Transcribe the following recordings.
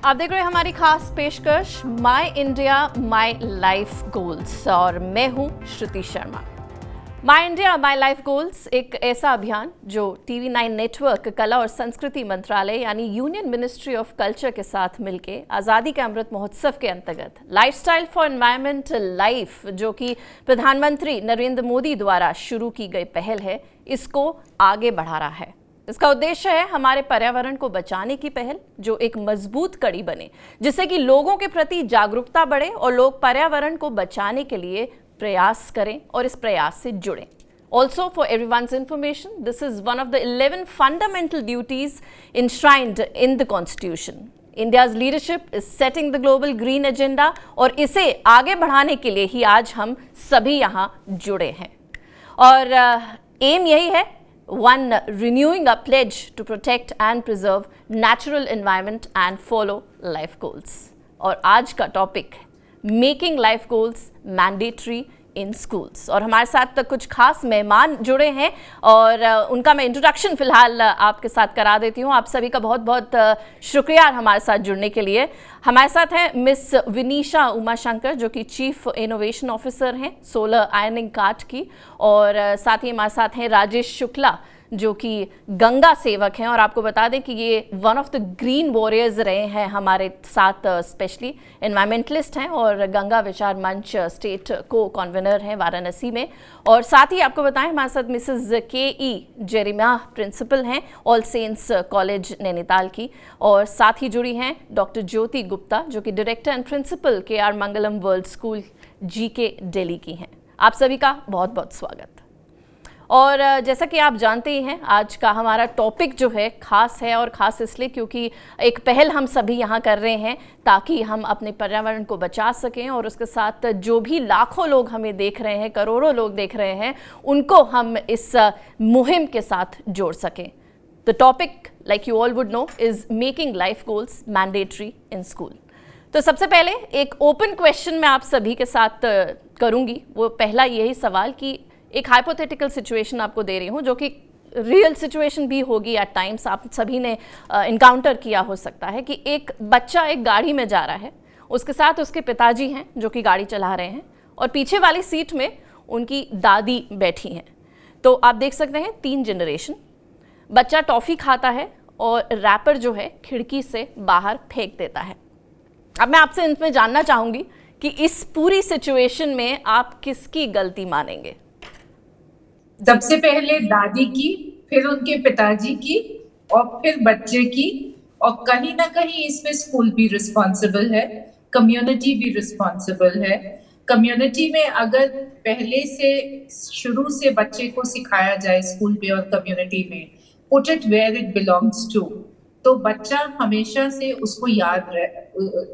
आप देख रहे हैं हमारी खास पेशकश माई इंडिया माई लाइफ गोल्स और मैं हूं श्रुति शर्मा। माई इंडिया माई लाइफ गोल्स एक ऐसा अभियान जो TV9 नेटवर्क, कला और संस्कृति मंत्रालय यानी यूनियन मिनिस्ट्री ऑफ कल्चर के साथ मिलकर आज़ादी के अमृत महोत्सव के अंतर्गत लाइफस्टाइल फॉर एनवायरमेंट लाइफ, जो कि प्रधानमंत्री नरेंद्र मोदी द्वारा शुरू की गई पहल है, इसको आगे बढ़ा रहा है। इसका उद्देश्य है हमारे पर्यावरण को बचाने की पहल, जो एक मजबूत कड़ी बने, जिससे कि लोगों के प्रति जागरूकता बढ़े और लोग पर्यावरण को बचाने के लिए प्रयास करें और इस प्रयास से जुड़ें। Also, for everyone's information, this is one of the 11 fundamental duties enshrined in the Constitution. India's leadership is setting the global green agenda और इसे आगे बढ़ाने के लिए ही आज हम सभी यहाँ जुड़े हैं। और एम यही है, one, renewing a pledge to protect and preserve natural environment and follow life goals. और आज का topic making life goals mandatory इन स्कूल्स। और हमारे साथ कुछ खास मेहमान जुड़े हैं और उनका मैं इंट्रोडक्शन फिलहाल आपके साथ करा देती हूँ। आप सभी का बहुत बहुत शुक्रिया हमारे साथ जुड़ने के लिए। हमारे साथ हैं मिस विनीशा उमाशंकर, जो कि चीफ इनोवेशन ऑफिसर हैं सोलर आयनिंग काट की, और साथ ही हमारे साथ हैं राजेश शुक्ला, जो कि गंगा सेवक हैं। और आपको बता दें कि ये one of the green warriors रहे हैं हमारे साथ, स्पेशली एनवायरमेंटलिस्ट हैं और गंगा विचार मंच स्टेट को कन्वीनर हैं वाराणसी में। और साथ ही आपको बताएं हमारे साथ मिसेस के.ई. जेरिमा, प्रिंसिपल हैं ऑल सेंट्स कॉलेज नैनीताल की, और साथ ही जुड़ी हैं डॉक्टर ज्योति गुप्ता, जो कि director and principal K R. Mangalam world school GK Delhi की हैं। आप सभी का बहुत बहुत स्वागत। और जैसा कि आप जानते ही हैं, आज का हमारा टॉपिक जो है खास है, और ख़ास इसलिए क्योंकि एक पहल हम सभी यहाँ कर रहे हैं ताकि हम अपने पर्यावरण को बचा सकें, और उसके साथ जो भी लाखों लोग हमें देख रहे हैं, करोड़ों लोग देख रहे हैं, उनको हम इस मुहिम के साथ जोड़ सकें। The topic, like you all would know, is making life goals mandatory in school. तो सबसे पहले एक ओपन क्वेश्चन मैं आप सभी के साथ करूँगी। वो पहला यही सवाल कि एक हाइपोथेटिकल सिचुएशन आपको दे रही हूँ, जो कि रियल सिचुएशन भी होगी एट टाइम्स, आप सभी ने इनकाउंटर किया हो सकता है, कि एक बच्चा एक गाड़ी में जा रहा है, उसके साथ उसके पिताजी हैं जो कि गाड़ी चला रहे हैं, और पीछे वाली सीट में उनकी दादी बैठी हैं। तो आप देख सकते हैं 3 जनरेशन। बच्चा टॉफ़ी खाता है और रैपर जो है खिड़की से बाहर फेंक देता है। अब मैं आपसे इसमें जानना चाहूँगी कि इस पूरी सिचुएशन में आप किसकी गलती मानेंगे? सबसे पहले दादी की, फिर उनके पिताजी की, और फिर बच्चे की, और कहीं ना कहीं इसमें स्कूल भी रिस्पॉन्सिबल है, कम्युनिटी भी रिस्पॉन्सिबल है। कम्युनिटी में अगर पहले से शुरू से बच्चे को सिखाया जाए स्कूल में और कम्युनिटी में, put it where it belongs to, तो बच्चा हमेशा से उसको याद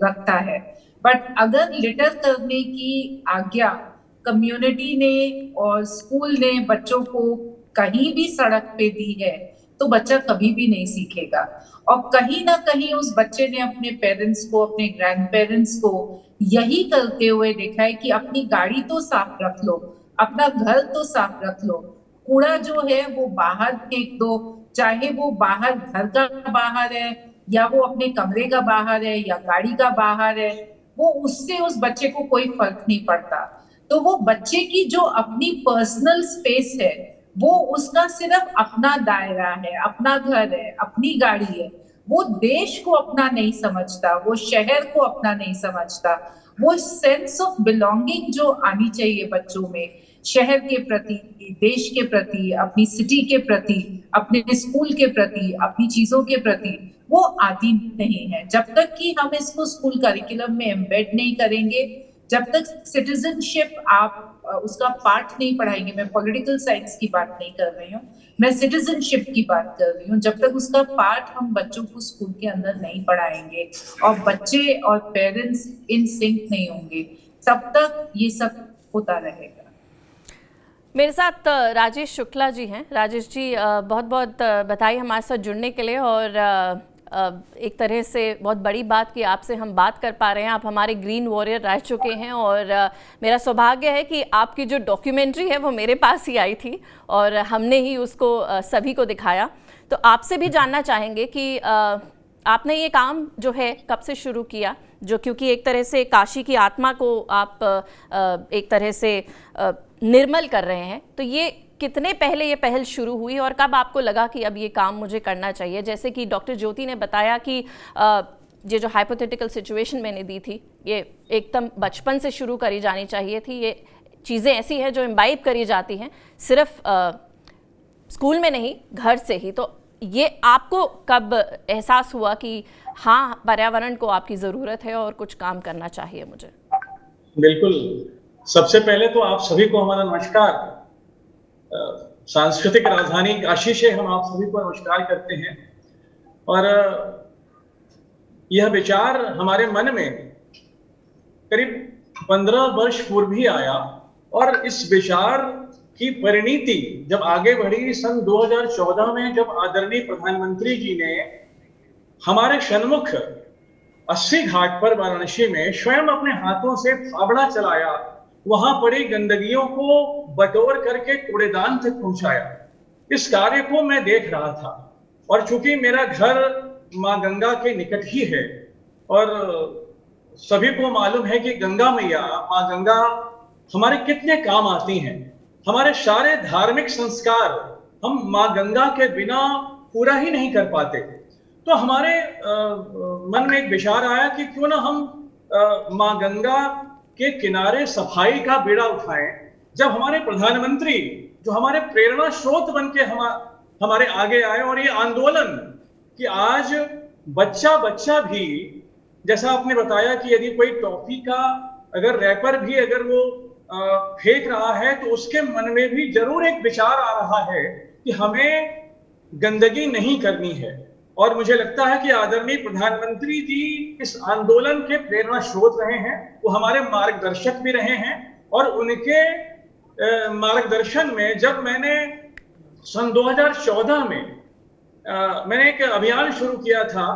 रखता है। बट अगर लिटर करने की आज्ञा कम्युनिटी ने और स्कूल ने बच्चों को कहीं भी सड़क पे दी है, तो बच्चा कभी भी नहीं सीखेगा। और कहीं ना कहीं उस बच्चे ने अपने पेरेंट्स को, अपने ग्रैंड पेरेंट्स को यही करते हुए देखा है कि अपनी गाड़ी तो साफ रख लो, अपना घर तो साफ रख लो, कूड़ा जो है वो बाहर फेंक दो, चाहे वो बाहर घर का बाहर है या वो अपने कमरे का बाहर है या गाड़ी का बाहर है, वो उससे उस बच्चे को कोई फर्क नहीं पड़ता। तो वो बच्चे की जो अपनी पर्सनल स्पेस है, वो उसका सिर्फ अपना दायरा है, अपना घर है, अपनी गाड़ी है। वो देश को अपना नहीं समझता, वो शहर को अपना नहीं समझता। वो सेंस ऑफ बिलोंगिंग जो आनी चाहिए बच्चों में, शहर के प्रति, देश के प्रति, अपनी सिटी के प्रति, अपने स्कूल के प्रति, अपनी चीजों के प्रति, वो आती नहीं है। जब तक कि हम इसको स्कूल करिकुलम में एम्बेड नहीं करेंगे, जब तक सिटीजनशिप आप उसका पार्ट नहीं पढ़ाएंगे, मैं पॉलिटिकल साइंस की बात नहीं कर रही हूँ, मैं सिटीजनशिप की बात कर रही हूँ, जब तक उसका पार्ट हम बच्चों को स्कूल के अंदर नहीं पढ़ाएंगे और बच्चे और पेरेंट्स इन सिंक नहीं होंगे, तब तक ये सब होता रहेगा। मेरे साथ राजेश शुक्ला जी हैं। राजेश जी, बहुत बहुत बधाई हमारे साथ जुड़ने के लिए, और एक तरह से बहुत बड़ी बात कि आपसे हम बात कर पा रहे हैं। आप हमारे ग्रीन वॉरियर रह चुके हैं, और मेरा सौभाग्य है कि आपकी जो डॉक्यूमेंट्री है वो मेरे पास ही आई थी और हमने ही उसको सभी को दिखाया। तो आपसे भी जानना चाहेंगे कि आपने ये काम जो है कब से शुरू किया, जो क्योंकि एक तरह से काशी की आत्मा को आप एक तरह से निर्मल कर रहे हैं, तो ये कितने पहले ये पहल शुरू हुई और कब आपको लगा कि अब ये काम मुझे करना चाहिए? जैसे कि डॉक्टर ज्योति ने बताया कि ये जो हाइपोथेटिकल सिचुएशन मैंने दी थी, ये एकदम बचपन से शुरू करी जानी चाहिए थी। ये चीज़ें ऐसी हैं जो इम्बाइब करी जाती हैं, सिर्फ स्कूल में नहीं, घर से ही। तो ये आपको कब एहसास हुआ कि हाँ, पर्यावरण को आपकी ज़रूरत है और कुछ काम करना चाहिए मुझे? बिल्कुल, सबसे पहले तो आप सभी को हमारा नमस्कार। सांस्कृतिक राजधानी काशी से हम आप सभी को नमस्कार करते हैं। और यह विचार हमारे मन में करीब 15 वर्ष पूर्व ही आया, और इस विचार की परिणति जब आगे बढ़ी सन 2014 में, जब आदरणीय प्रधानमंत्री जी ने हमारे सन्मुख 80 घाट पर वाराणसी में स्वयं अपने हाथों से फावड़ा चलाया, वहां पड़ी गंदगियों को बटोर करके कूड़ेदान तक पहुंचाया। इस कार्य को मैं देख रहा था, और चूंकि मेरा घर मां गंगा के निकट ही है, और सभी को मालूम है कि गंगा मैया, मां गंगा हमारे कितने काम आती हैं। हमारे सारे धार्मिक संस्कार हम मां गंगा के बिना पूरा ही नहीं कर पाते। तो हमारे मन में एक विचार आया कि क्यों ना हम मां गंगा के किनारे सफाई का बीड़ा उठाएं। जब हमारे प्रधानमंत्री, जो हमारे प्रेरणा स्रोत बन के हमारे आगे आए, और ये आंदोलन कि आज बच्चा बच्चा भी, जैसा आपने बताया कि यदि कोई टॉफी का अगर रैपर भी अगर वो फेंक रहा है, तो उसके मन में भी जरूर एक विचार आ रहा है कि हमें गंदगी नहीं करनी है। और मुझे लगता है कि आदरणीय प्रधानमंत्री जी इस आंदोलन के प्रेरणा स्रोत रहे हैं, वो हमारे मार्गदर्शक भी रहे हैं। और उनके मार्गदर्शन में जब मैंने सन 2014 में मैंने एक अभियान शुरू किया था,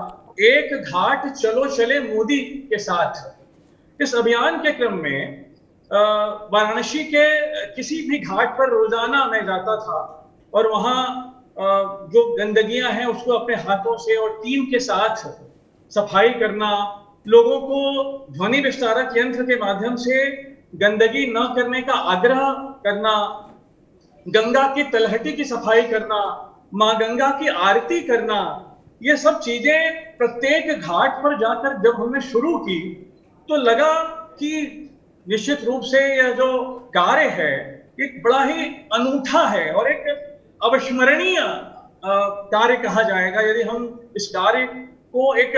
एक घाट चलो चले मोदी के साथ। इस अभियान के क्रम में वाराणसी के किसी भी घाट पर रोजाना मैं जाता था, और वहां जो गंदगियां हैं उसको अपने हाथों से और टीम के साथ सफाई करना, लोगों को ध्वनि विस्तारक यंत्र के माध्यम से गंदगी न करने का आग्रह करना, गंगा की तलहटी की सफाई करना, मां गंगा की आरती करना, ये सब चीजें प्रत्येक घाट पर जाकर जब हमने शुरू की, तो लगा कि निश्चित रूप से यह जो कार्य है एक बड़ा ही अनूठा है और एक अविस्मरणीय कार्य कहा जाएगा, यदि हम इस कार्य को एक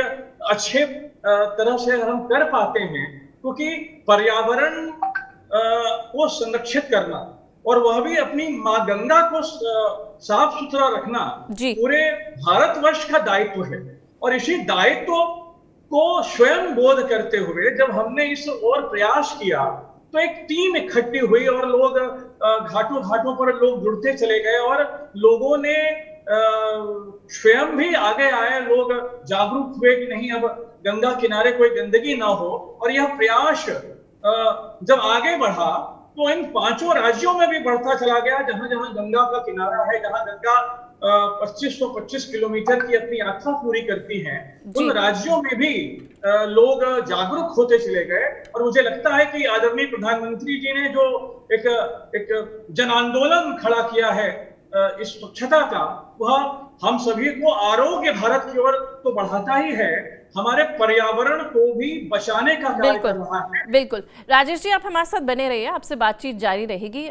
अच्छे तरह से हम कर पाते हैं। क्योंकि पर्यावरण को संरक्षित करना, और वह भी अपनी मां गंगा को साफ सुथरा रखना पूरे भारतवर्ष का दायित्व है। और इसी दायित्व को स्वयं बोध करते हुए जब हमने इस ओर प्रयास किया, तो एक टीम इकट्ठी हुई, और लोग घाटों घाटों पर लोग जुड़ते चले गए, और लोगों ने स्वयं भी आगे आए, लोग जागरूक हुए कि नहीं, अब गंगा किनारे कोई गंदगी ना हो। और यह प्रयास जब आगे बढ़ा, तो इन 5 राज्यों में भी बढ़ता चला गया। जहां जहां गंगा का किनारा है, जहां गंगा 2525 किलोमीटर की अपनी यात्रा पूरी करती हैं, उन राज्यों में भी लोग जागरूक होते चले गए। और मुझे लगता है कि आदरणीय प्रधानमंत्री जी ने जो एक जन आंदोलन खड़ा किया है इस स्वच्छता का, वह हम सभी को आरोग्य भारत की ओर तो बढ़ाता ही है, हमारे पर्यावरण को भी बचाने का कार्य कर रहा है। बिल्कुल। राजेश जी, आप हमारे साथ बने रहिए, आपसे बातचीत जारी रहेगी।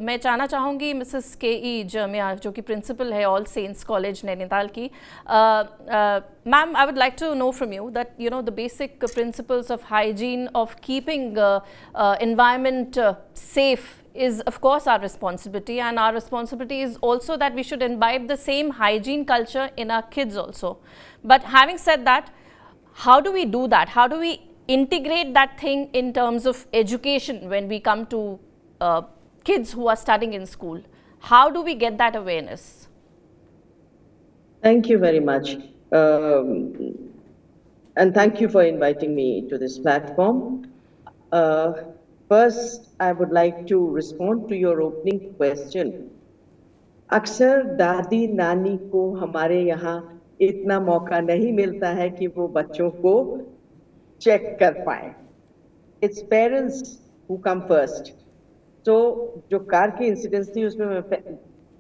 मैं जानना चाहूँगी मिसेस के.ई. जमिया, जो कि प्रिंसिपल है ऑल सेंट्स कॉलेज नैनीताल की। Ma'am, I would like to know from you that you know the basic principles of hygiene, of keeping environment safe is of course our responsibility, and our responsibility is also that we should imbibe the same hygiene culture in our kids also. But having said that, how do we do that? How do we integrate that thing in terms of education when we come to kids who are studying in school? How do we get that awareness? Thank you very much. And thank you for inviting me to this platform. First, I would like to respond to your opening question. अक्सर दादी नानी को हमारे यहाँ इतना मौका नहीं मिलता है कि वो बच्चों को चेक कर पाए. It's parents who come first. तो जो कार की इंसिडेंस थी उसमें मैं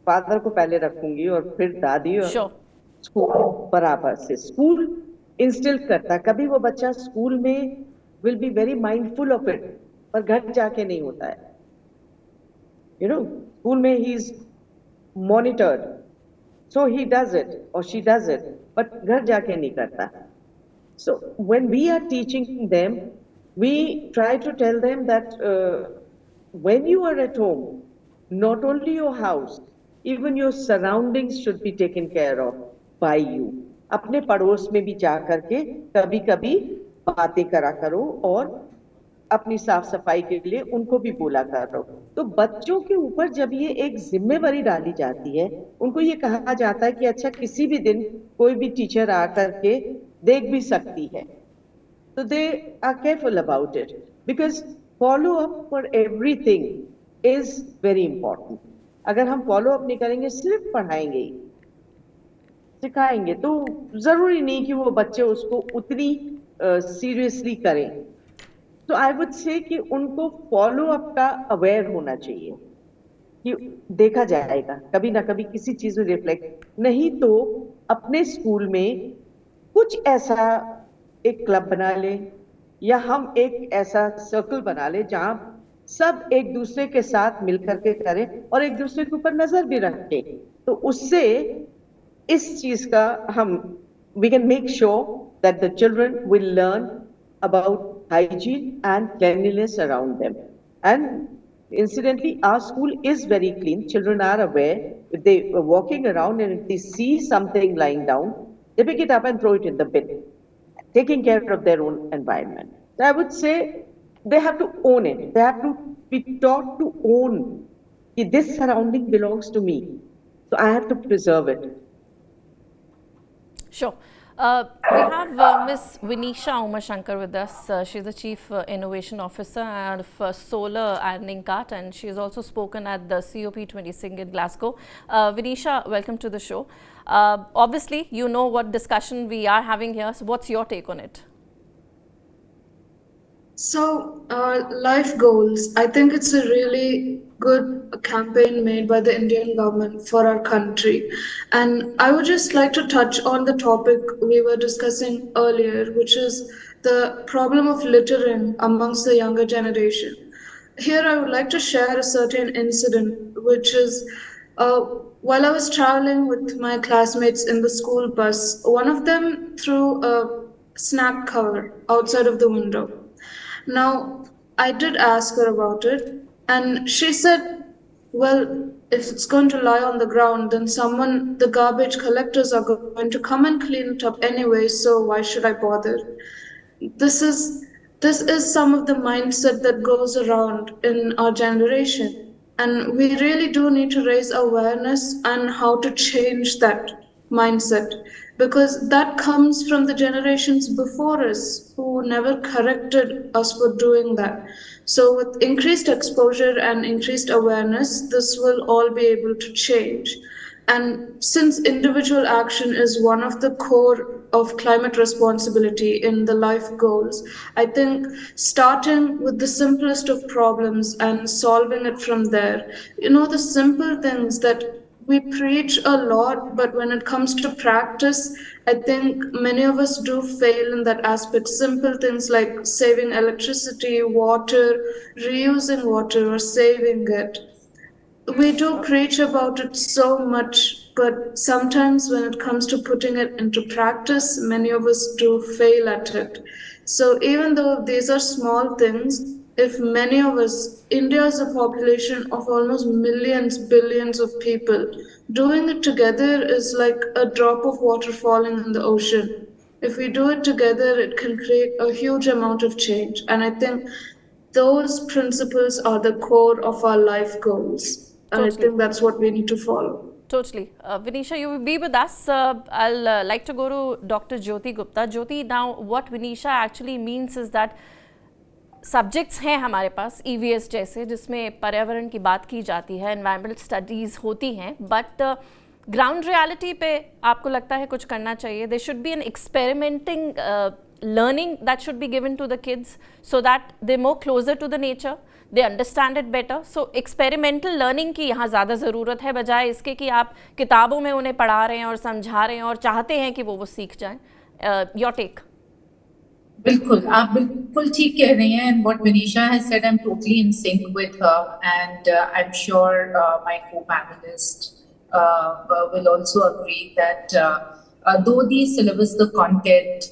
फादर को पहले रखूंगी और फिर दादी और Sure. स्कूल बराबर से. स्कूल इंस्टिल करता, कभी वो बच्चा स्कूल में will be very mindful of it, पर घर जाके नहीं होता है. स्कूल में he is monitored, so he does it और शी डज इट, बट घर जाके नहीं करता. So when we are teaching them, we try to tell them that when you are at home, not only your house, even your surroundings should be taken care of by you. अपने पड़ोस में भी जा करके कभी कभी बातें करा करो और अपनी साफ सफाई के लिए उनको भी बोला करो. तो बच्चों के ऊपर जब ये एक जिम्मेवारी डाली जाती है, उनको ये कहा जाता है कि अच्छा किसी भी दिन कोई भी टीचर आकर के देख भी सकती है, तो they are careful about it, because follow up for everything is very important. अगर हम फॉलो अप नहीं करेंगे, सिर्फ पढ़ाएंगे ही, सिखाएंगे, तो जरूरी नहीं कि वो बच्चे उसको उतनी सीरियसली करें. तो आई वुड से कि उनको फॉलो अप का अवेयर होना चाहिए कि देखा जाएगा कभी ना कभी किसी चीज में रिफ्लेक्ट. नहीं तो अपने स्कूल में कुछ ऐसा एक क्लब बना ले या हम एक ऐसा सर्कल बना ले जहां सब एक दूसरे के साथ मिलकर के करें और एक दूसरे के ऊपर नजर भी रखें. तो उससे इस चीज का हम we can make sure that the children will learn about hygiene and cleanliness around them. And incidentally, our school is very clean. Children are aware. If they are walking around and if they see something lying down, they pick it up and throw it in the bin, taking care of their own environment. So I would say they have to own it. They have to be taught to own that this surrounding belongs to me, so I have to preserve it. Sure. We have Ms. Vinisha Umashankar with us. She's the Chief Innovation Officer of Solar Ironing Cart, and she has also spoken at the COP26 in Glasgow. Vinisha, welcome to the show. Obviously, you know what discussion we are having here. So what's your take on it? So, life goals. I think it's a really good campaign made by the Indian government for our country. And I would just like to touch on the topic we were discussing earlier, which is the problem of littering amongst the younger generation. Here, I would like to share a certain incident, which is while I was traveling with my classmates in the school bus, one of them threw a snack cover outside of the window. Now, I did ask her about it, and she said, well, if it's going to lie on the ground, then the garbage collectors are going to come and clean it up anyway, so why should I bother? This is some of the mindset that goes around in our generation, and we really do need to raise awareness on how to change that mindset, because that comes from the generations before us who never corrected us for doing that. So with increased exposure and increased awareness, this will all be able to change. And since individual action is one of the core of climate responsibility in the life goals, I think starting with the simplest of problems and solving it from there, the simple things that we preach a lot, but when it comes to practice, I think many of us do fail in that aspect. Simple things like saving electricity, water, reusing water, or saving it. We do preach about it so much, but sometimes when it comes to putting it into practice, many of us do fail at it. So even though these are small things, if many of us, India is a population of almost millions, billions of people, doing it together is like a drop of water falling in the ocean. If we do it together, it can create a huge amount of change. And I think those principles are the core of our life goals. And I think that's what we need to follow. Totally. Vinisha, you will be with us. I'll like to go to Dr. Jyoti Gupta. Jyoti, now what Vinisha actually means is that subjects हैं हमारे पास EVS जैसे, जिसमें पर्यावरण की बात की जाती है, एनवायरमेंटल स्टडीज़ होती हैं, बट ग्राउंड रियलिटी पे आपको लगता है कुछ करना चाहिए? They should be an experimenting learning that should be given to the kids so that they're more closer to the nature, they understand it better. So experimental learning की यहाँ ज़्यादा ज़रूरत है, बजाय इसके कि आप किताबों में उन्हें पढ़ा रहे हैं और समझा रहे हैं और चाहते हैं कि वो सीख जाएं. Your take? बिल्कुल, आप बिल्कुल ठीक कह रही हैं, and what Vinisha has said, I'm totally in sync with her, and I'm sure my co-panelist will also agree that though the syllabus, the content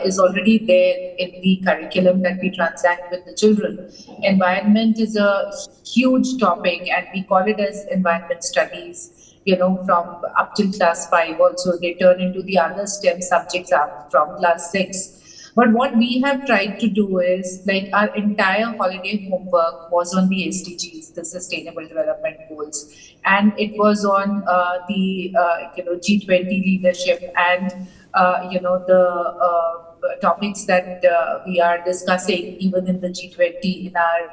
is already there in the curriculum that we transact with the children. Environment is a huge topic, and we call it as environment studies. From up till class 5 also, they turn into the other STEM subjects up from class 6. But what we have tried to do is, like, our entire holiday homework was on the SDGs, the Sustainable Development Goals, and it was on the G20 leadership and the topics that we are discussing even in the G20 in our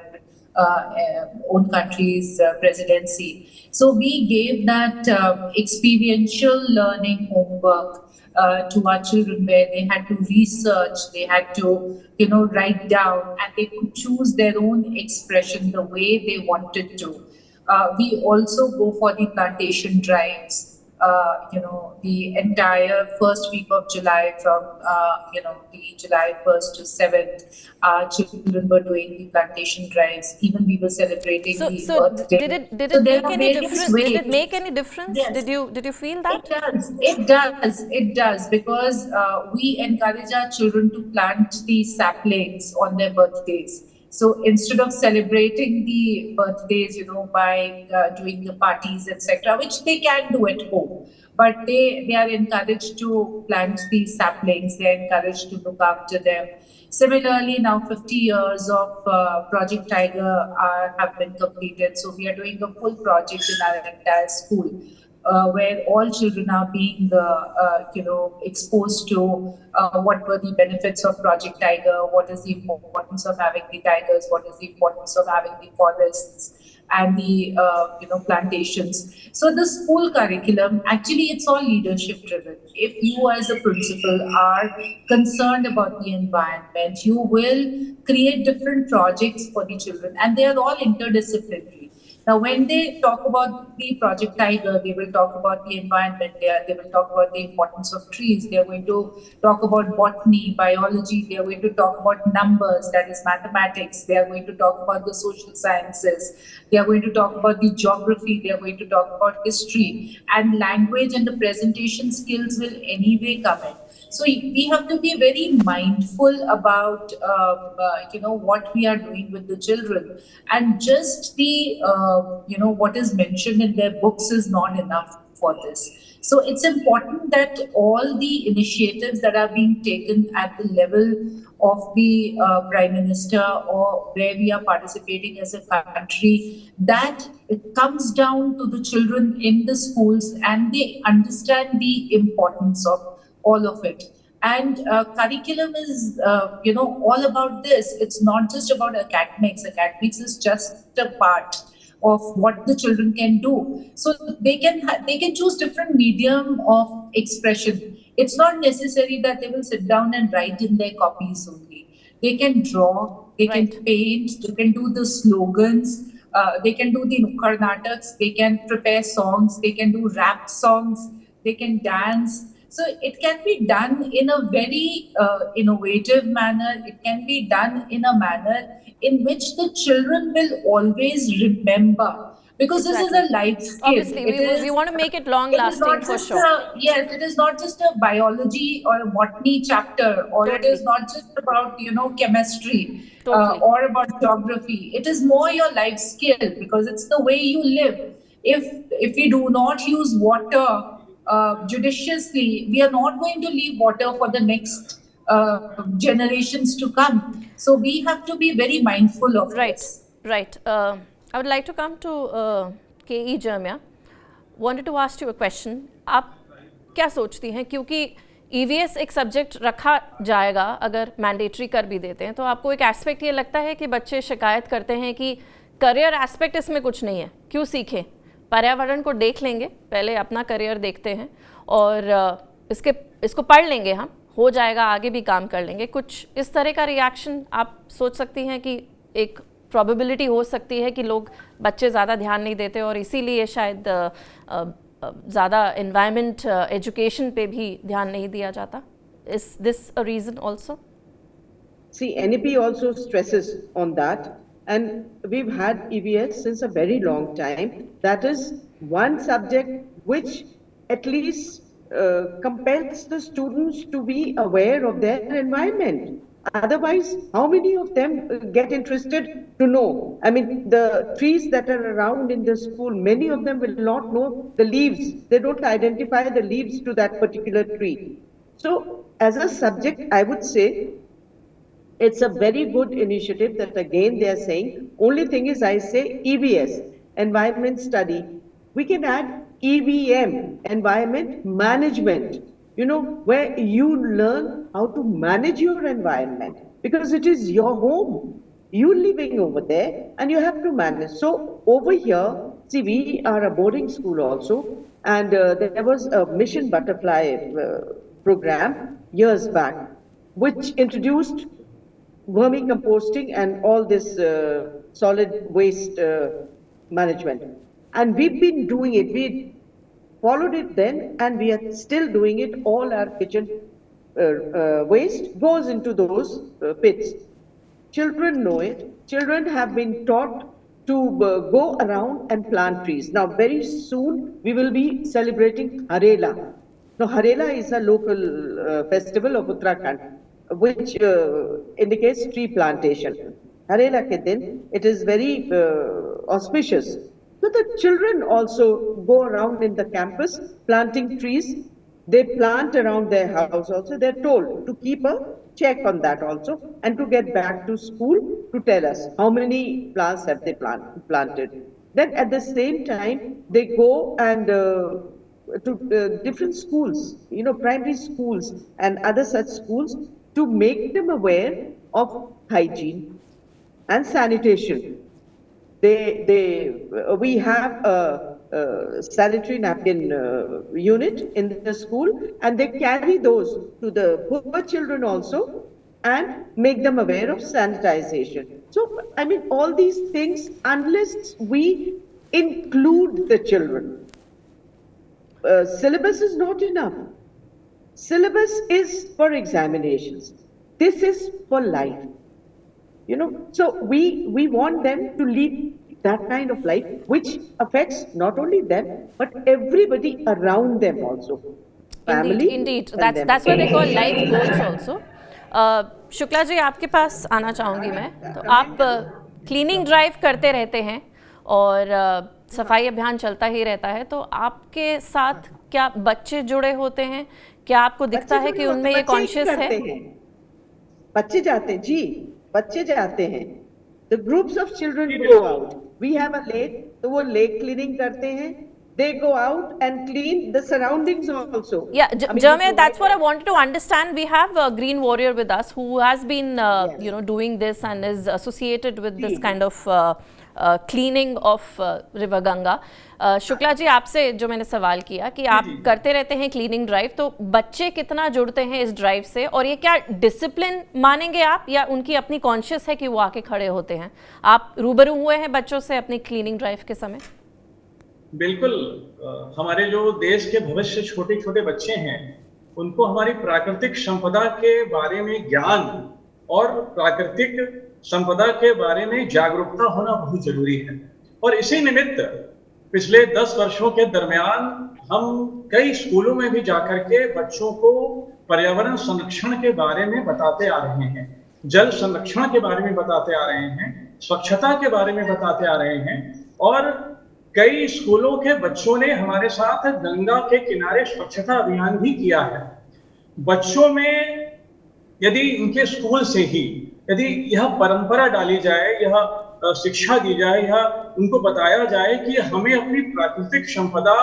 own country's presidency. So we gave that experiential learning homework to our children, where they had to research, they had to write down, and they could choose their own expression the way they wanted to. We also go for the plantation drives. The entire first week of July, from the July 1st to 7th, our children were doing the plantation drives. Even we were celebrating the birthday. Did it make any difference? Did it make any difference? Yes. Did you feel that? It does, because we encourage our children to plant the saplings on their birthdays. So instead of celebrating the birthdays, by doing the parties, etc., which they can do at home, but they are encouraged to plant these saplings. They are encouraged to look after them. Similarly, now 50 years of Project Tiger have been completed. So we are doing a full project in our entire school, where all children are being exposed to what were the benefits of Project Tiger, what is the importance of having the tigers, what is the importance of having the forests and the plantations. So the school curriculum, actually, it's all leadership driven. If you as a principal are concerned about the environment, you will create different projects for the children, and they are all interdisciplinary. Now, when they talk about the Project Tiger, they will talk about the environment. They will talk about the importance of trees. They are going to talk about botany, biology. They are going to talk about numbers, that is mathematics. They are going to talk about the social sciences. They are going to talk about the geography. They are going to talk about history. And language and the presentation skills will anyway come in. So we have to be very mindful about what we are doing with the children, and just the what is mentioned in their books is not enough for this. So it's important that all the initiatives that are being taken at the level of the Prime Minister, or where we are participating as a country, that it comes down to the children in the schools, and they understand the importance of all of it. And curriculum is, all about this. It's not just about academics. Academics is just a part of what the children can do. So they can choose different medium of expression. It's not necessary that they will sit down and write in their copies only. They can draw, they can paint, they can do the slogans, they can do the nukkad nataks, they can prepare songs, they can do rap songs, they can dance. So it can be done in a very innovative manner. It can be done in a manner in which the children will always remember. Because this is a life skill. Obviously, we want to make it long-lasting for sure. Yes, it is not just a biology or a botany chapter, or it is not just about chemistry or about geography. It is more your life skill, because it's the way you live. If we do not use water judiciously, we are not going to leave water for the next generations to come. So we have to be very mindful of this. Right. I would like to come to K.E. Jermia. Wanted to ask you a question. आप क्या सोचती हैं, क्योंकि EVS एक subject रखा जाएगा अगर mandatory कर भी देते हैं, तो आपको एक एस्पेक्ट ये लगता है कि बच्चे शिकायत करते हैं कि करियर एस्पेक्ट इसमें कुछ नहीं है, क्यों सीखें, पर्यावरण को देख लेंगे, पहले अपना करियर देखते हैं और इसको पढ़ लेंगे, हम हो जाएगा, आगे भी काम कर लेंगे। कुछ इस तरह का रिएक्शन आप सोच सकती हैं कि एक प्रोबेबिलिटी हो सकती है कि लोग बच्चे ज़्यादा ध्यान नहीं देते और इसीलिए शायद ज़्यादा एनवायरनमेंट एजुकेशन पे भी ध्यान नहीं दिया जाता? Is this a reason also? See, NEP also stresses on that, and we've had EVS since a very long time. That is one subject which at least compels the students to be aware of their environment. Otherwise, how many of them get interested to know? I mean, the trees that are around in the school, many of them will not know the leaves. They don't identify the leaves to that particular tree. So, as a subject, I would say it's a very good initiative that again they are saying. Only thing is, I say EVS, environment study. We can add EVM, environment management, where you learn how to manage your environment because it is your home. You living over there and you have to manage. So over here, see, we are a boarding school also, and there was a Mission Butterfly program years back, which introduced vermicomposting and all this solid waste management. And we've been doing it. We followed it then, and we are still doing it. All our kitchen waste goes into those pits. Children know it. Children have been taught to go around and plant trees. Now, very soon, we will be celebrating Harela. Now, Harela is a local festival of Uttarakhand, which indicates tree plantation. Harela ke din, it is very auspicious. So the children also go around in the campus planting trees. They plant around their house also. They're told to keep a check on that also and to get back to school to tell us how many plants have they planted. Then at the same time, they go and to different schools, primary schools and other such schools to make them aware of hygiene and sanitation. We have a sanitary napkin unit in the school, and they carry those to the poor children also and make them aware of sanitization. So, I mean, all these things, unless we include the children, syllabus is not enough. Syllabus is for examinations. This is for life. So we want them to lead that kind of life which affects not only them but everybody around them also. Family. Indeed. That's what they call life goals also. Shukla ji, आपके पास आना चाहूँगी मैं। तो आप cleaning drive करते रहते हैं और सफाई अभियान चलता ही रहता है, तो आपके साथ क्या बच्चे जुड़े होते हैं? क्या आपको दिखता है कि उनमें ये कॉन्शियस है? बच्चे जाते हैं जी, बच्चे जाते हैं। The groups of children go out. We have a lake, तो वो lake cleaning करते हैं. They go out and clean the surroundings also. Yeah, Jermaine, that's what I wanted to understand. We have a green warrior with us who has been, yes, doing this and is associated with this kind of cleaning of River Ganga. Shukla ji, आपसे जो मैंने सवाल किया कि आप करते रहते हैं क्लीनिंग ड्राइव, तो बच्चे कितना जुड़ते हैं इस ड्राइव से, और ये क्या डिसिप्लिन मानेंगे आप या उनकी अपनी कॉन्शियस है कि वो आके खड़े होते हैं? आप रूबरू हुए हैं बच्चों से अपनी क्लीनिंग ड्राइव के समय? बिल्कुल, हमारे जो देश के भविष्य छोटे छोटे बच्चे हैं, उनको हमारी प्राकृतिक संपदा के बारे में ज्ञान और प्राकृतिक संपदा के बारे में जागरूकता होना बहुत जरूरी है। और इसी निमित्त पिछले 10 वर्षों के दरमियान हम कई स्कूलों में भी जाकर के बच्चों को पर्यावरण संरक्षण के बारे में बताते आ रहे हैं, जल संरक्षण के बारे में बताते आ रहे हैं, स्वच्छता के बारे में बताते आ रहे हैं। और कई स्कूलों के बच्चों ने हमारे साथ गंगा के किनारे स्वच्छता अभियान भी किया है। बच्चों में यदि इनके स्कूल से ही यदि यह परंपरा डाली जाए, यह शिक्षा दी जाए, यह उनको बताया जाए कि हमें अपनी प्राकृतिक संपदा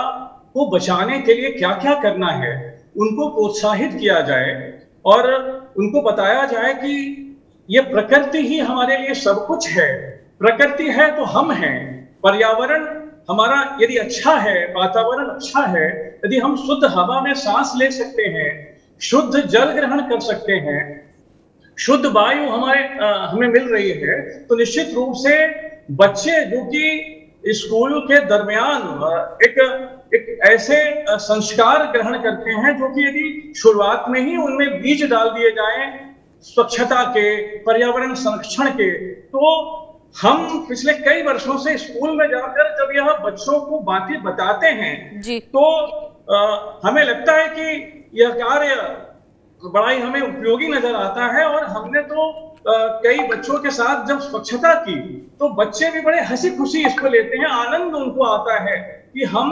को बचाने के लिए क्या क्या करना है, उनको प्रोत्साहित किया जाए और उनको बताया जाए कि ये प्रकृति ही हमारे लिए सब कुछ है, प्रकृति है तो हम हैं, पर्यावरण हमारा यदि अच्छा है, वातावरण अच्छा है, यदि हम शुद्ध हवा में सांस ले सकते हैं, शुद्ध जल ग्रहण कर सकते हैं, शुद्ध वायु हमें मिल रही है, तो निश्चित रूप से बच्चे जो कि स्कूल के दरमियान एक ऐसे संस्कार ग्रहण करते हैं जो कि यदि शुरुआत में ही उनमें बीज डाल दिए जाएं स्वच्छता के, पर्यावरण संरक्षण के, तो हम पिछले कई वर्षों से स्कूल में जाकर जब यह बच्चों को बातें बताते हैं जी। तो हमें लगता है कि यह कार्य बड़ा ही हमें उपयोगी नजर आता है। और हमने तो कई बच्चों के साथ जब स्वच्छता की तो बच्चे भी बड़े हंसी खुशी इसको लेते हैं, आनंद उनको आता है कि हम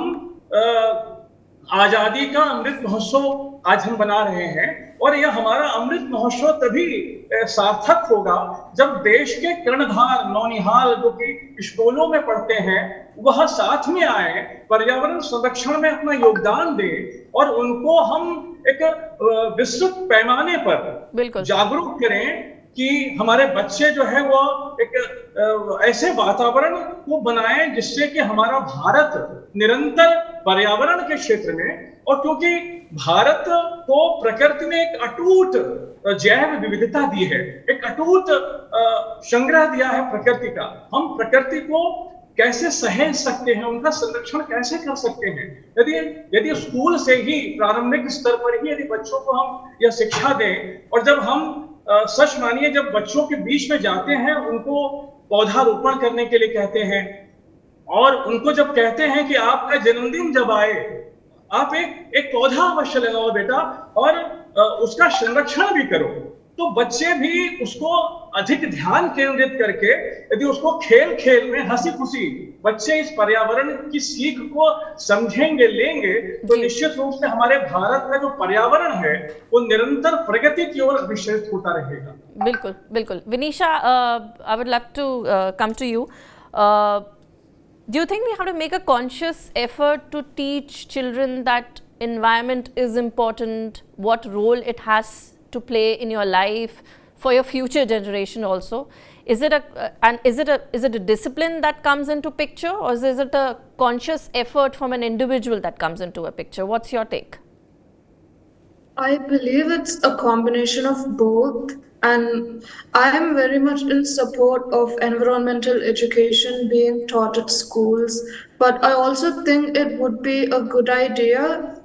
आजादी का अमृत महोत्सव आज हम बना रहे हैं। और यह हमारा अमृत महोत्सव तभी सार्थक होगा जब देश के कर्णधार नौनिहाल जो कि स्कूलों में पढ़ते हैं वह साथ में आए, पर्यावरण संरक्षण में अपना योगदान दें और उनको हम एक विस्तृत पैमाने पर जागरूक करें कि हमारे बच्चे जो है वो एक ऐसे वातावरण को बनाएं जिससे कि हमारा भारत निरंतर पर्यावरण के क्षेत्र में, और क्योंकि भारत को प्रकृति ने एक अटूट जैव विविधता दी है, एक अटूट संग्रह दिया है प्रकृति का, हम प्रकृति को कैसे सहेज सकते हैं, उनका संरक्षण कैसे कर सकते हैं। यदि स्कूल से ही प्रारंभिक स्तर पर ही यदि बच्चों को हम यह शिक्षा दें, और जब हम सच मानिए जब बच्चों के बीच में जाते हैं उनको पौधारोपण करने के लिए कहते हैं और उनको जब कहते हैं कि आपका जन्मदिन जब आए आप एक पौधा अवश्य लगाओ बेटा और उसका संरक्षण भी करो, तो बच्चे भी उसको अधिक ध्यान केंद्रित करके यदि उसको खेल खेल में हंसी खुशी बच्चे इस पर्यावरण की सीख को समझेंगे, लेंगे, तो निश्चित रूप से हमारे भारत का जो पर्यावरण है वो निरंतर प्रगति की ओर अग्रसर होता रहेगा। बिल्कुल बिल्कुल। Vinisha, I would love to come to you. Do you think we have to make a conscious effort to teach children that environment is important, what role it has to play in your life, for your future generation also? Is it a discipline that comes into picture, or is it a conscious effort from an individual that comes into a picture? What's your take? I believe it's a combination of both, and I am very much in support of environmental education being taught at schools, but I also think it would be a good idea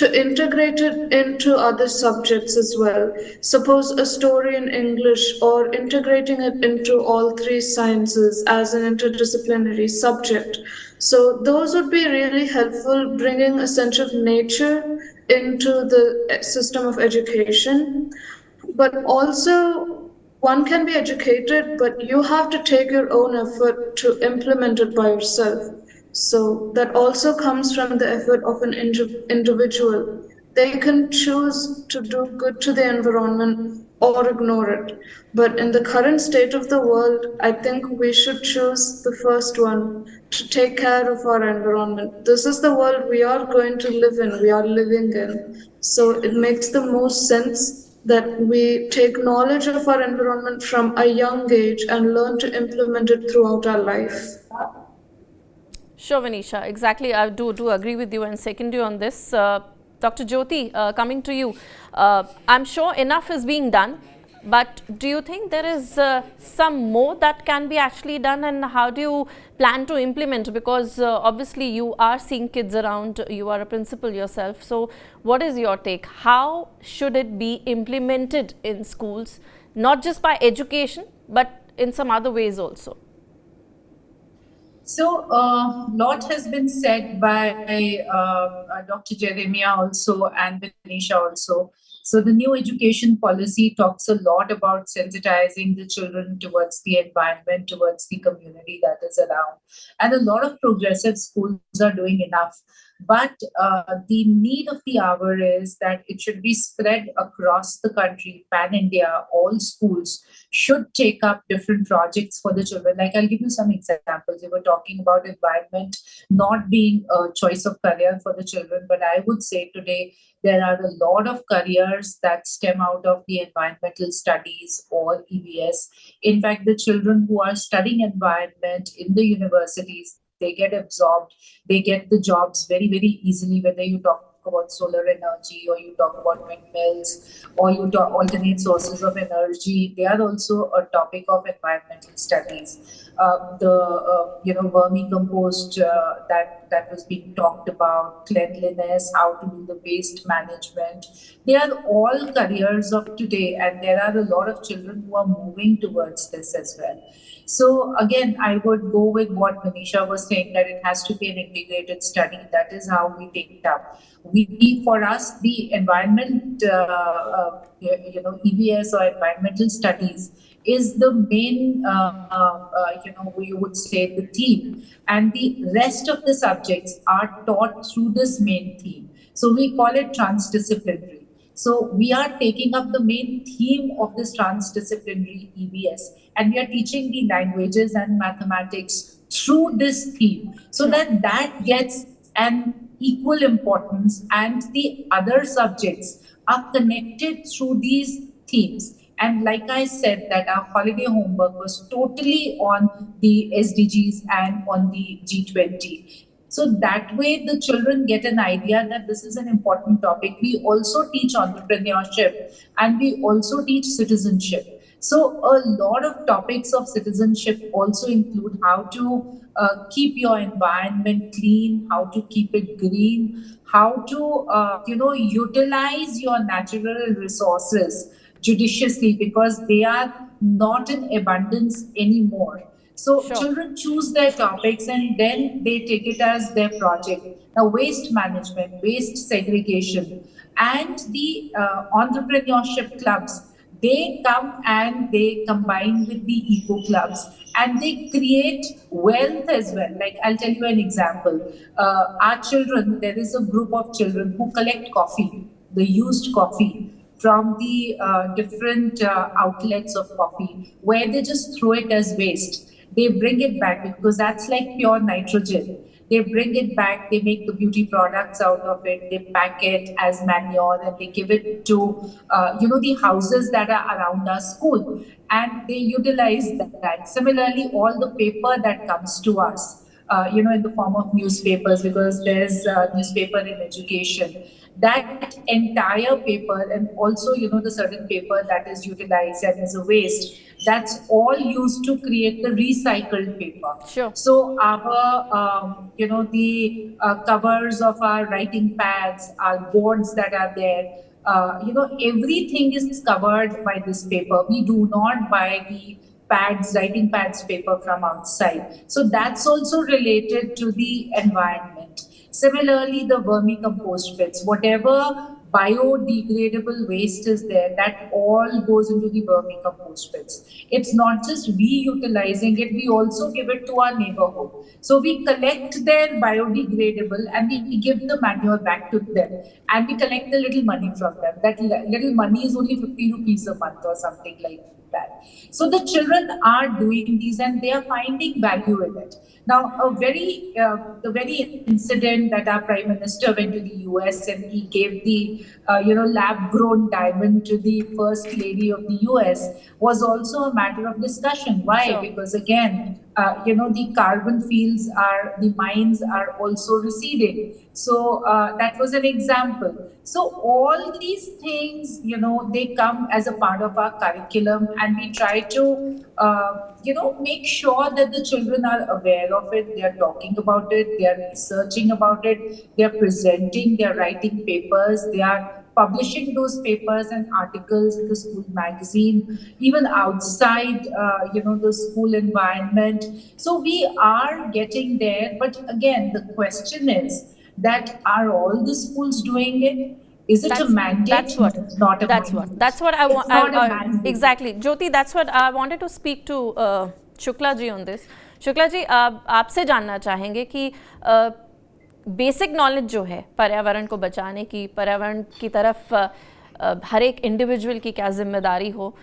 to integrate it into other subjects as well. Suppose a story in English, or integrating it into all three sciences as an interdisciplinary subject. So those would be really helpful, bringing a sense of nature into the system of education. But also, one can be educated, but you have to take your own effort to implement it by yourself. So that also comes from the effort of an individual. They can choose to do good to the environment or ignore it. But in the current state of the world, I think we should choose the first one, to take care of our environment. This is the world we are going to live in, we are living in. So it makes the most sense that we take knowledge of our environment from a young age and learn to implement it throughout our life. Sure, Vinisha, exactly. I do agree with you and second you on this. Dr. Jyoti, coming to you, I'm sure enough is being done, but do you think there is some more that can be actually done, and how do you plan to implement? Because obviously you are seeing kids around, you are a principal yourself, so what is your take? How should it be implemented in schools, not just by education, but in some other ways also? So, lot has been said by Dr. Jeremiah also and Vinisha also. So the new education policy talks a lot about sensitizing the children towards the environment, towards the community that is around. And a lot of progressive schools are doing enough. But the need of the hour is that it should be spread across the country, pan India. All schools should take up different projects for the children. Like, I'll give you some examples. We were talking about environment not being a choice of career for the children, but I would say today there are a lot of careers that stem out of the environmental studies or EVS. In fact, the children who are studying environment in the universities, they get absorbed, they get the jobs very, very easily, whether you talk about solar energy or you talk about windmills or you talk alternate sources of energy. They are also a topic of environmental studies. The vermicompost that was being talked about, cleanliness, how to do the waste management. They are all careers of today, and there are a lot of children who are moving towards this as well. So again, I would go with what Manisha was saying, that it has to be an integrated study. That is how we take it up. For us, the environment, EVS or environmental studies is the main, we would say the theme, and the rest of the subjects are taught through this main theme. So we call it transdisciplinary. So we are taking up the main theme of this transdisciplinary EVS, and we are teaching the languages and mathematics through this theme, so that gets an equal importance, and the other subjects are connected through these themes. And like I said, that our holiday homework was totally on the SDGs and on the G20. So that way the children get an idea that this is an important topic. We also teach entrepreneurship and we also teach citizenship. So a lot of topics of citizenship also include how to keep your environment clean, how to keep it green, how to utilize your natural resources judiciously, because they are not in abundance anymore. So children choose their topics and then they take it as their project. Now, waste management, waste segregation, and the entrepreneurship clubs, they come and they combine with the eco clubs and they create wealth as well. Like, I'll tell you an example. Our children, there is a group of children who collect coffee, the used coffee from the different outlets of coffee, where they just throw it as waste. They bring it back because that's like pure nitrogen. They bring it back, they make the beauty products out of it, they pack it as manure and they give it to, the houses that are around our school, and they utilize that. Similarly, all the paper that comes to us, in the form of newspapers, because there's newspaper in education. That entire paper, and also, the certain paper that is utilized and is a waste, that's all used to create the recycled paper. Sure. So our, the covers of our writing pads, our boards that are there, everything is covered by this paper. We do not buy the writing pads paper from outside. So that's also related to the environment. Similarly, the vermicompost pits, whatever biodegradable waste is there, that all goes into the vermicompost pits. It's not just we utilizing it, we also give it to our neighborhood. So we collect their biodegradable and we give the manure back to them, and we collect the little money from them. That little money is only 50 rupees a month or something like that. So the children are doing these and they are finding value in it. Now, the very incident that our Prime Minister went to the US and he gave the, lab-grown diamond to the First Lady of the US was also a matter of discussion. Why? Sure. Because again, the carbon fields the mines are also receding. So that was an example. So all these things, they come as a part of our curriculum, and we try to, make sure that the children are aware of it. They are talking about it. They are researching about it. They are presenting. They are writing papers. They are publishing those papers and articles in the school magazine, even outside, the school environment. So we are getting there. But again, the question is that are all the schools doing it? Is it a mandate? That's what. It's not a That's mandate. what. That's what I want. It's not a mandate. Exactly, Jyoti. That's what I wanted to speak to Shukla ji on this. Shukla ji, आपसे जानना चाहेंगे कि basic knowledge जो है पर्यावरण को बचाने की, पर्यावरण की तरफ हर एक इंडिविजुअल की क्या जिम्मेदारी हो,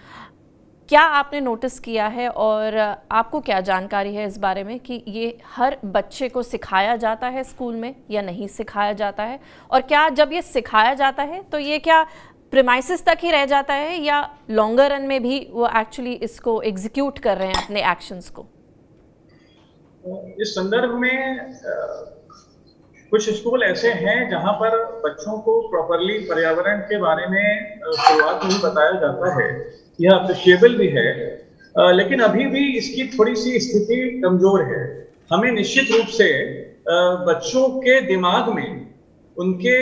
क्या आपने नोटिस किया है और आपको क्या जानकारी है इस बारे में कि ये हर बच्चे को सिखाया जाता है स्कूल में या नहीं सिखाया जाता है? और क्या जब ये सिखाया जाता है तो ये क्या प्रीमाइसेस तक ही रह जाता है या लॉन्गर रन में भी वो एक्चुअली इसको एग्जीक्यूट कर रहे हैं अपने एक्शंस को? इस संदर्भ में कुछ स्कूल ऐसे हैं जहां पर बच्चों को प्रॉपरली पर्यावरण के बारे में शुरुआत में ही बताया जाता है, यह अप्रिशिएबल भी है, लेकिन अभी भी इसकी थोड़ी सी स्थिति कमजोर है। हमें निश्चित रूप से बच्चों के दिमाग में, उनके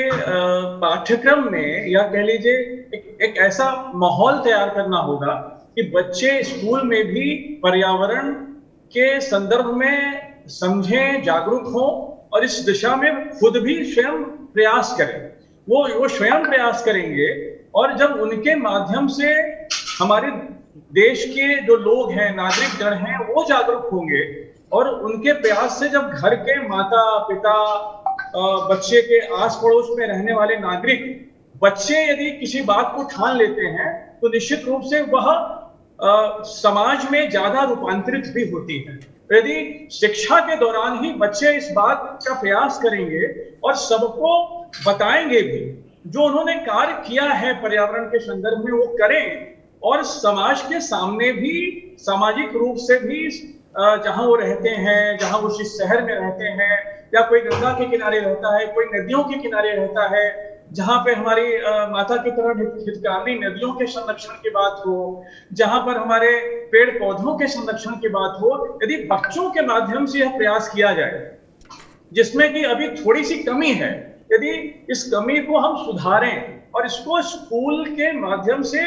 पाठ्यक्रम में, या कह लीजिए एक ऐसा माहौल तैयार करना होगा कि बच्चे स्कूल में भी पर्यावरण के संदर्भ में समझें, जागरूक हों और इस दिशा में खुद भी स्वयं प्रयास करें। वो स्वयं प्रयास करेंगे और जब उनके माध्यम से हमारे देश के जो लोग हैं, नागरिक गण हैं, वो जागरूक होंगे और उनके प्रयास से जब घर के माता पिता, बच्चे के आस पड़ोस में रहने वाले नागरिक, बच्चे यदि किसी बात को ठान लेते हैं तो निश्चित रूप से वह समाज में ज्यादा रूपांतरित भी होती है। यदि शिक्षा के दौरान ही बच्चे इस बात का प्रयास करेंगे और सबको बताएंगे भी, जो उन्होंने कार्य किया है पर्यावरण के संदर्भ में वो करें, और समाज के सामने भी, सामाजिक रूप से भी, जहां वो रहते हैं, जहां वो जिस शहर में रहते हैं, या कोई गंगा के किनारे रहता है, कोई नदियों के किनारे रहता है, जहां पे हमारी माता की तरह हितकारी नदियों के संरक्षण की बात हो, जहां पर हमारे पेड़ पौधों के संरक्षण की बात हो, यदि बच्चों के माध्यम से यह प्रयास किया जाए, जिसमें कि अभी थोड़ी सी कमी है, यदि इस कमी को हम सुधारें और इसको स्कूल के माध्यम से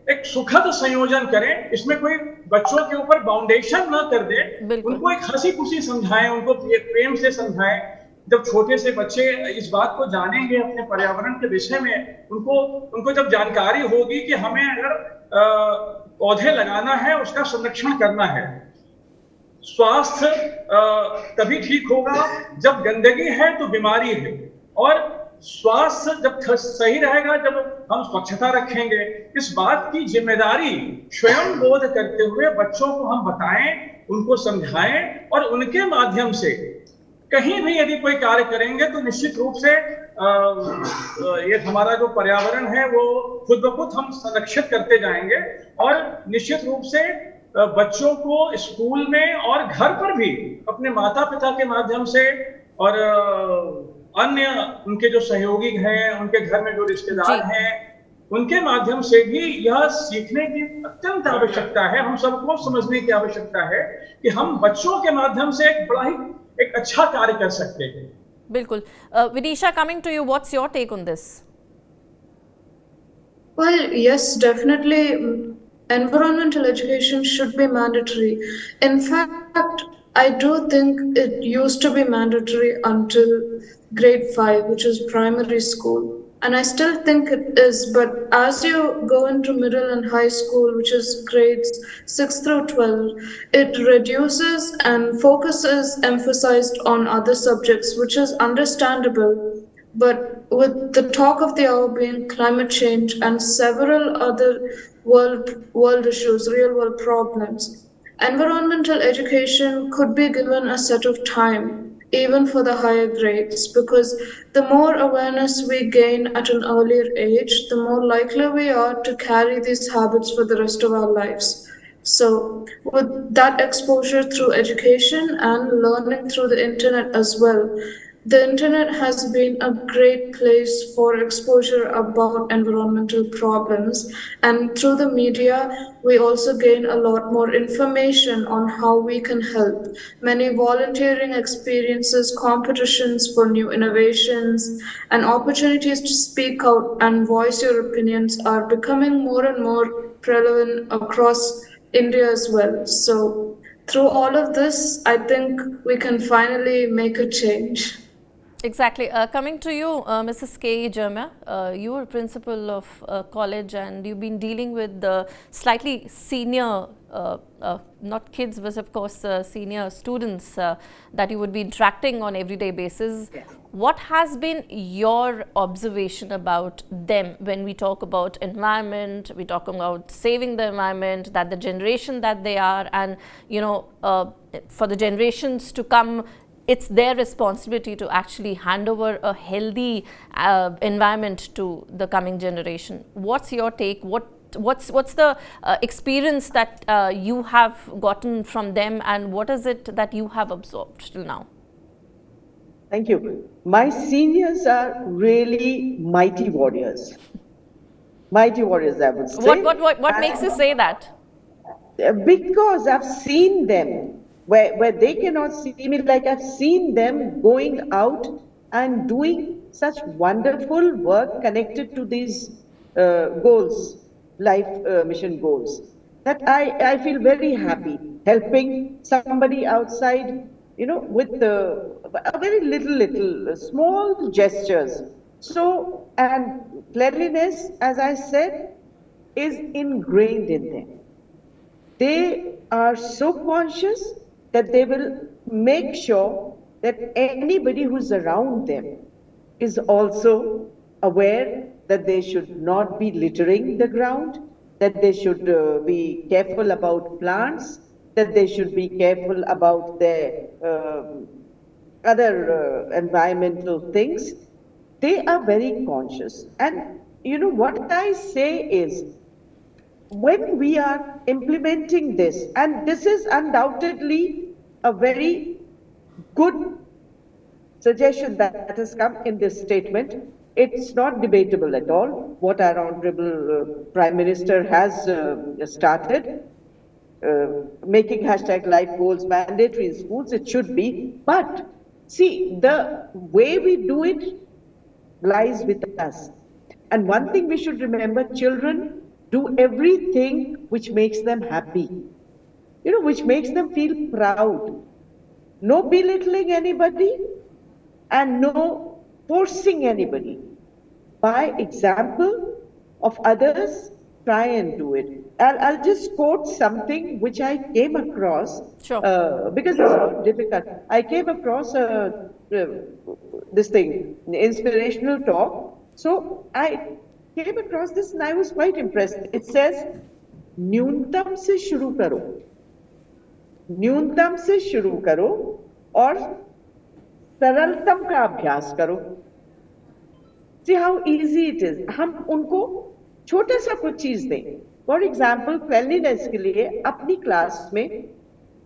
एक सुखद संयोजन करें, इसमें कोई बच्चों के ऊपर बाउंडेशन ना कर दे, उनको एक हंसी खुशी समझाएं, उनको प्रेम से समझाएं। जब छोटे से बच्चे इस बात को जानेंगे अपने पर्यावरण के विषय में, उनको जब जानकारी होगी कि हमें अगर पौधे लगाना है, उसका संरक्षण करना है, स्वास्थ्य तभी ठीक होगा जब गंदगी है तो बीमारी है, और स्वास्थ्य जब सही रहेगा जब हम स्वच्छता रखेंगे। इस बात की जिम्मेदारी स्वयं बोध करते हुए बच्चों को हम बताएं, उनको समझाएं, और उनके माध्यम से कहीं भी यदि कोई कार्य करेंगे तो निश्चित रूप से ये हमारा जो पर्यावरण है वो खुद ब खुद हम संरक्षित करते जाएंगे। और निश्चित रूप से बच्चों को स्कूल में और घर पर भी अपने माता पिता के माध्यम से और अन्य उनके जो सहयोगी हैं, उनके घर में जो रिश्तेदार हैं, उनके माध्यम से भी यह सीखने की अत्यंत आवश्यकता है। हम सबको समझने की आवश्यकता है कि हम बच्चों के माध्यम से एक अच्छा कार्य कर सकते हैं। बिल्कुल। Vidisha, coming to you, what's your take on this? Well, yes, definitely. Environmental education should be mandatory. In fact, I do think it used to be mandatory until grade 5, which is primary school. And I still think it is, but as you go into middle and high school, which is grades 6 through 12, it reduces and focuses emphasized on other subjects, which is understandable. But with the talk of the hour being climate change and several other world issues, real world problems, environmental education could be given a set of time, even for the higher grades, because the more awareness we gain at an earlier age, the more likely we are to carry these habits for the rest of our lives. So, with that exposure through education and learning through the internet as well, the internet has been a great place for exposure about environmental problems, and through the media, we also gain a lot more information on how we can help. Many volunteering experiences, competitions for new innovations, and opportunities to speak out and voice your opinions are becoming more and more prevalent across India as well. So, through all of this, I think we can finally make a change. Exactly. Coming to you, Mrs. K. Jerma, you are principal of college and you've been dealing with the slightly senior not kids, but of course senior students that you would be interacting on everyday basis. Yes. What has been your observation about them when we talk about environment, we talk about saving the environment, that the generation that they are, and for the generations to come, it's their responsibility to actually hand over a healthy environment to the coming generation. What's your take? What's the experience that you have gotten from them, and what is it that you have absorbed till now? Thank you. My seniors are really mighty warriors. Mighty warriors, I would say. What makes you say that? Because I've seen them where they cannot see me, like I've seen them going out and doing such wonderful work connected to these goals, life mission goals, that I feel very happy helping somebody outside, with a very little small gestures. So, and cleanliness, as I said, is ingrained in them. They are so conscious that they will make sure that anybody who's around them is also aware that they should not be littering the ground, that they should be careful about plants, that they should be careful about their other environmental things. They are very conscious. And what I say is, when we are implementing this, and this is undoubtedly a very good suggestion that has come in this statement, it's not debatable at all what our Honorable Prime Minister has started, making hashtag life goals mandatory in schools. It should be. But see, the way we do it lies with us. And one thing we should remember, children do everything which makes them happy, which makes them feel proud. No belittling anybody and no forcing anybody. By example of others, try and do it. I'll just quote something which I came across. Sure. Because it's not difficult. I came across this thing, inspirational talk. So I came across this and I was quite impressed. It says, न्यूनतम से शुरू करो, न्यूनतम से शुरू करो और सरलतम का अभ्यास करो. See how easy it is. हम उनको छोटा सा कुछ चीज दें. फॉर एग्जाम्पल, क्लीनलीनेस के लिए अपनी क्लास में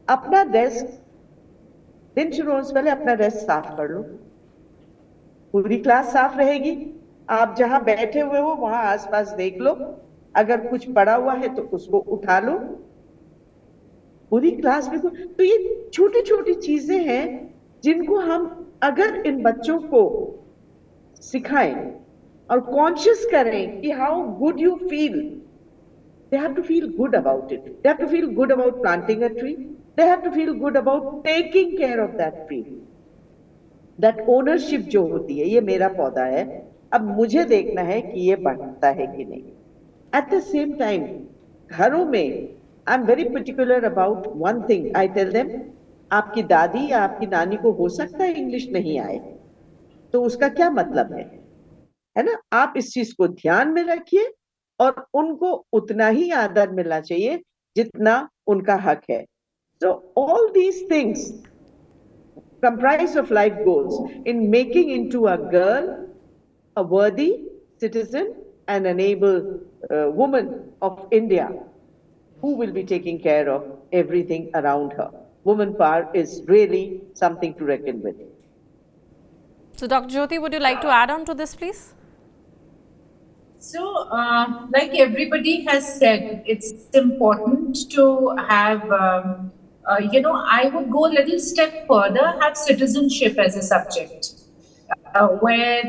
अपना डेस्क दिन शुरू होने से पहले अपना डेस्क साफ कर लो. पूरी क्लास साफ रहेगी. आप जहां बैठे हुए हो वहां आसपास देख लो, अगर कुछ पड़ा हुआ है तो उसको उठा लो. पूरी क्लास में तो ये छोटी छोटी चीजें हैं जिनको हम अगर इन बच्चों को सिखाएं और कॉन्शियस करें कि how good you feel, they have to feel good about it. They have to feel good about planting a tree. They have to feel good about taking care of that tree. That ownership जो होती है, ये मेरा पौधा है, अब मुझे देखना है कि ये बढ़ता है कि नहीं. At the same time, घरों में I'm very particular about one thing. I tell them, आपकी दादी या आपकी नानी को हो सकता है इंग्लिश नहीं आए, तो उसका क्या मतलब है ना? आप इस चीज को ध्यान में रखिए और उनको उतना ही आदर मिलना चाहिए जितना उनका हक है. So all these things comprise of life goals in making into a girl a worthy citizen and an able woman of India who will be taking care of everything around her. Woman power is really something to reckon with. So Dr. Jyoti, would you like to add on to this, please? So, like everybody has said, it's important to have, I would go a little step further, have citizenship as a subject, where,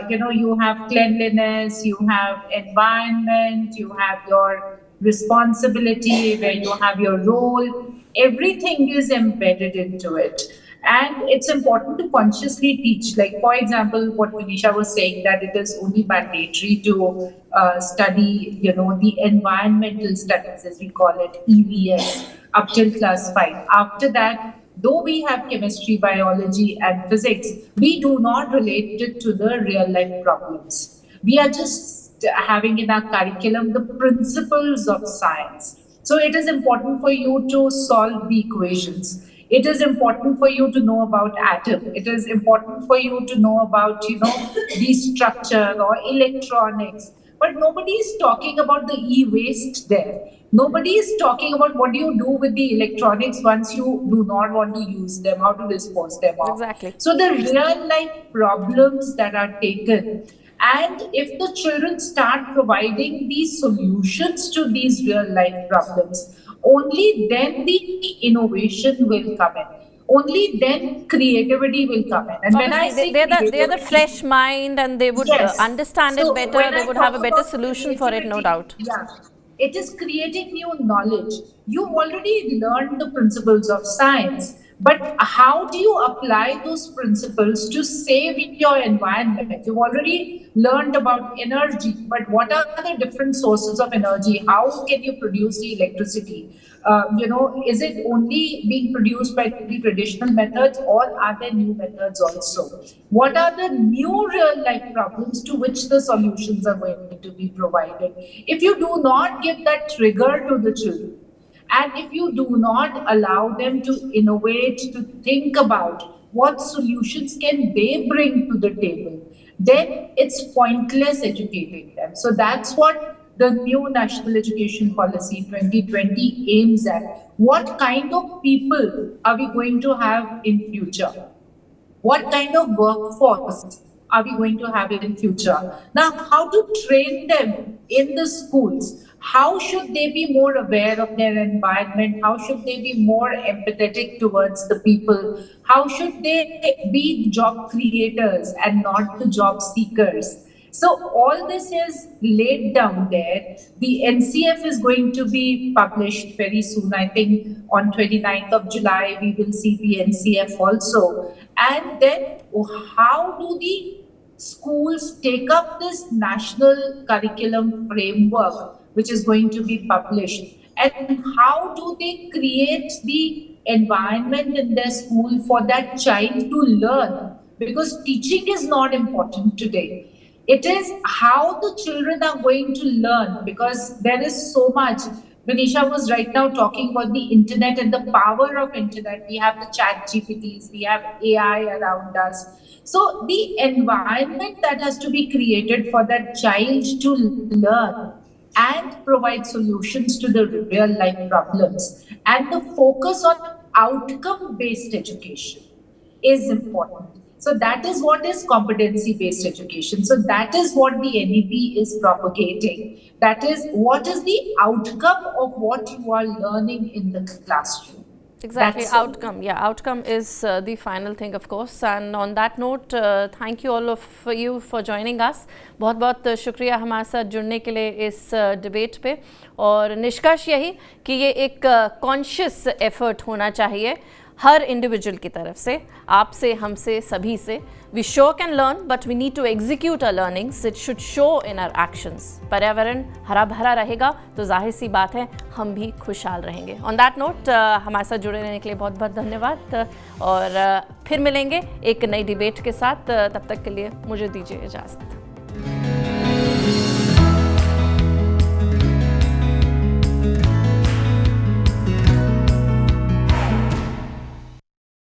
you have cleanliness, you have environment, you have your responsibility, where you have your role, everything is embedded into it. And it's important to consciously teach. Like, for example, what Manisha was saying, that it is only mandatory to study, the environmental studies, as we call it, EVS, up till class 5. After that, though we have chemistry, biology, and physics, we do not relate it to the real life problems. We are just having in our curriculum the principles of science. So it is important for you to solve the equations. It is important for you to know about atom. It is important for you to know about, the structure or electronics. But nobody is talking about the e-waste there. Nobody is talking about what do you do with the electronics once you do not want to use them, how to dispose them off. Exactly. So the real life problems that are taken, and if the children start providing these solutions to these real life problems, only then the innovation will come in. Only then creativity will come in. And when I Obviously, say they're the creativity, fresh mind, and they would yes. understand So it better. when They I would talk have a better about solution for it, no doubt. creativity, yeah, it is creating new knowledge. You've already learned the principles of science, but how do you apply those principles to save your environment? You've already learned about energy, but what are the different sources of energy? How can you produce the electricity? Is it only being produced by the traditional methods, or are there new methods also? What are the new real life problems to which the solutions are going to be provided? If you do not give that trigger to the children, and if you do not allow them to innovate, to think about what solutions can they bring to the table, then it's pointless educating them. So that's what the new National Education Policy 2020 aims at. What kind of people are we going to have in future? What kind of workforce are we going to have in future? Now, how to train them in the schools? How should they be more aware of their environment? How should they be more empathetic towards the people? How should they be job creators and not the job seekers? So all this is laid down there. The NCF is going to be published very soon. I think on 29th of July, we will see the NCF also. And then how do the schools take up this national curriculum framework, which is going to be published? And how do they create the environment in their school for that child to learn? Because teaching is not important today. It is how the children are going to learn, because there is so much. Manisha was right now talking about the internet and the power of internet. We have the chat GPTs, we have AI around us. So the environment that has to be created for that child to learn and provide solutions to the real life problems, and the focus on outcome based education is important. So that is what is competency-based education. So that is what the NEP is propagating. That is what is the outcome of what you are learning in the classroom. Exactly, That's all. outcome. Yeah, outcome is the final thing, of course. And on that note, thank you all of you for joining us. बहुत बहुत शुक्रिया हमारे साथ जुड़ने के लिए इस debate पे। और निष्कर्ष यही कि ये एक कॉन्शियस एफर्ट होना चाहिए हर इंडिविजुअल की तरफ से, आपसे, हमसे, सभी से। We sure can learn, but we need to execute our learnings. It should show in our actions. पर्यावरण हरा भरा रहेगा तो जाहिर सी बात है हम भी खुशहाल रहेंगे. ऑन दैट नोट हमारे साथ जुड़े रहने के लिए बहुत बहुत धन्यवाद, और फिर मिलेंगे एक नई डिबेट के साथ. तब तक के लिए मुझे दीजिए इजाज़त.